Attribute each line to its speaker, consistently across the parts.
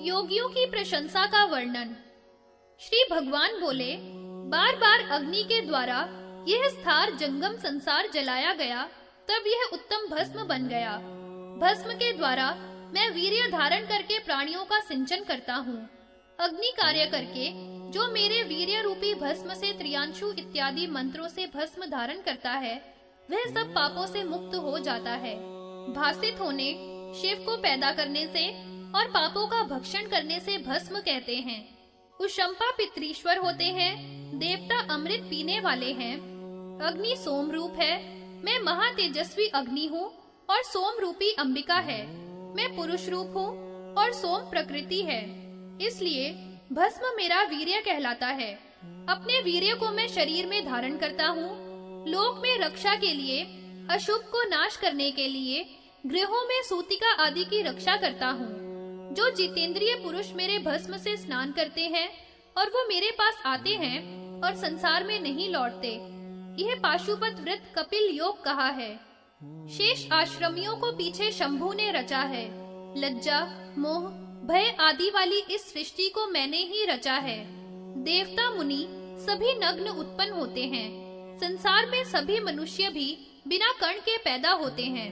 Speaker 1: योगियों की प्रशंसा का वर्णन। श्री भगवान बोले, बार बार अग्नि के द्वारा यह स्थार जंगम संसार जलाया गया, तब यह उत्तम भस्म बन गया। भस्म के द्वारा मैं वीर्य धारण करके प्राणियों का सिंचन करता हूँ। अग्नि कार्य करके जो मेरे वीर्य रूपी भस्म से त्रियांशु इत्यादि मंत्रों से भस्म धारण करता है, वह सब पापों से मुक्त हो जाता है। भासित होने, शिव को पैदा करने से और पापों का भक्षण करने से भस्म कहते हैं। उशंपा पितरीश्वर होते हैं, देवता अमृत पीने वाले हैं। अग्नि सोम रूप है, मैं महातेजस्वी अग्नि हूँ और सोम रूपी अंबिका है। मैं पुरुष रूप हूँ और सोम प्रकृति है, इसलिए भस्म मेरा वीर्य कहलाता है। अपने वीर्य को मैं शरीर में धारण करता हूँ। लोक में रक्षा के लिए, अशुभ को नाश करने के लिए गृहों में सूतिका आदि की रक्षा करता हूँ। जो जितेंद्रिय पुरुष मेरे भस्म से स्नान करते हैं और वो मेरे पास आते हैं और संसार में नहीं लौटते, यह पाशुपत व्रत कपिल योग कहा है। शेष आश्रमियों को पीछे शंभु ने रचा है। लज्जा, मोह, भय आदि वाली इस सृष्टि को मैंने ही रचा है। देवता मुनि सभी नग्न उत्पन्न होते हैं। संसार में सभी मनुष्य भी बिना कर्ण के पैदा होते हैं।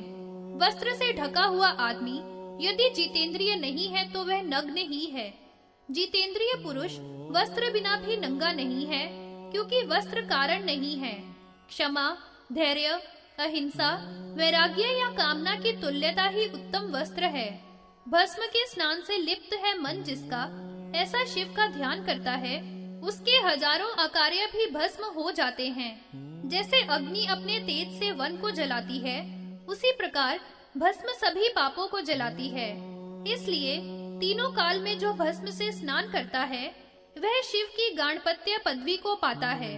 Speaker 1: वस्त्र से ढका हुआ आदमी यदि जितेंद्रिय नहीं है तो वह नग्न ही है। जितेंद्रिय पुरुष वस्त्र बिना भी नंगा नहीं है, क्योंकि वस्त्र कारण नहीं है। क्षमा, धैर्य, अहिंसा, वैराग्य या कामना की तुल्यता ही उत्तम वस्त्र है। भस्म के स्नान से लिप्त है मन जिसका, ऐसा शिव का ध्यान करता है, उसके हजारों अकार्य भी भस्म हो जाते हैं। जैसे अग्नि अपने तेज से वन को जलाती है, उसी प्रकार भस्म सभी पापों को जलाती है। इसलिए तीनों काल में जो भस्म से स्नान करता है, वह शिव की गाणपत्य पदवी को पाता है।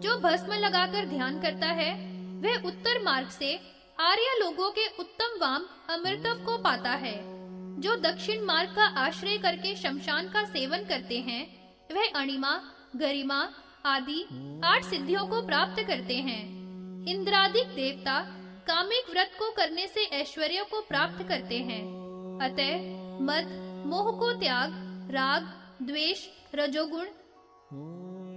Speaker 1: जो भस्म लगाकर ध्यान करता है, वह उत्तर मार्ग से आर्य लोगों के उत्तम वाम अमृतव को पाता है। जो दक्षिण मार्ग का आश्रय करके शमशान का सेवन करते हैं, वह अणिमा, गरिमा आदि 8 सिद्धियों को प्राप्त करते हैं। इंद्रादिक देवता कामिक व्रत को करने से ऐश्वर्य को प्राप्त करते हैं। अतः मद, मोह को त्याग, राग, द्वेष, रजोगुण,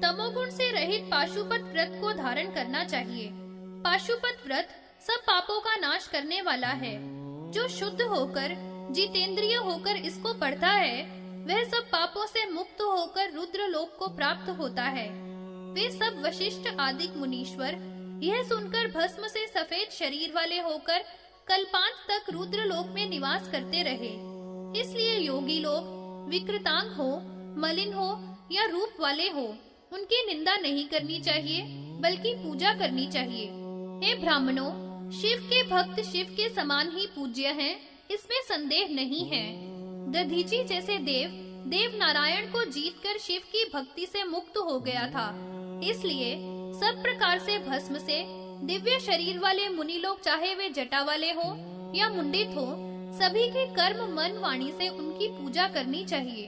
Speaker 1: तमोगुण से रहित पाशुपत व्रत को धारण करना चाहिए। पाशुपत व्रत सब पापों का नाश करने वाला है। जो शुद्ध होकर, जितेंद्रिय होकर इसको पढ़ता है, वह सब पापों से मुक्त होकर रुद्र लोक को प्राप्त होता है। वे सब वशिष्ठ आदि मुनीश्वर यह सुनकर भस्म से सफेद शरीर वाले होकर कल्पांत तक रुद्र लोक में निवास करते रहे। इसलिए योगी लोग विकृतांग हो, मलिन हो या रूप वाले हो, उनकी निंदा नहीं करनी चाहिए, बल्कि पूजा करनी चाहिए। हे ब्राह्मणों, शिव के भक्त शिव के समान ही पूज्य हैं, इसमें संदेह नहीं है। दधीची जैसे देव नारायण को जीतकर शिव की भक्ति से मुक्त हो गया था। इसलिए सब प्रकार से भस्म से दिव्य शरीर वाले मुनि लोग, चाहे वे जटा वाले हो या मुंडित हो, सभी के कर्म मन वाणी से उनकी पूजा करनी चाहिए।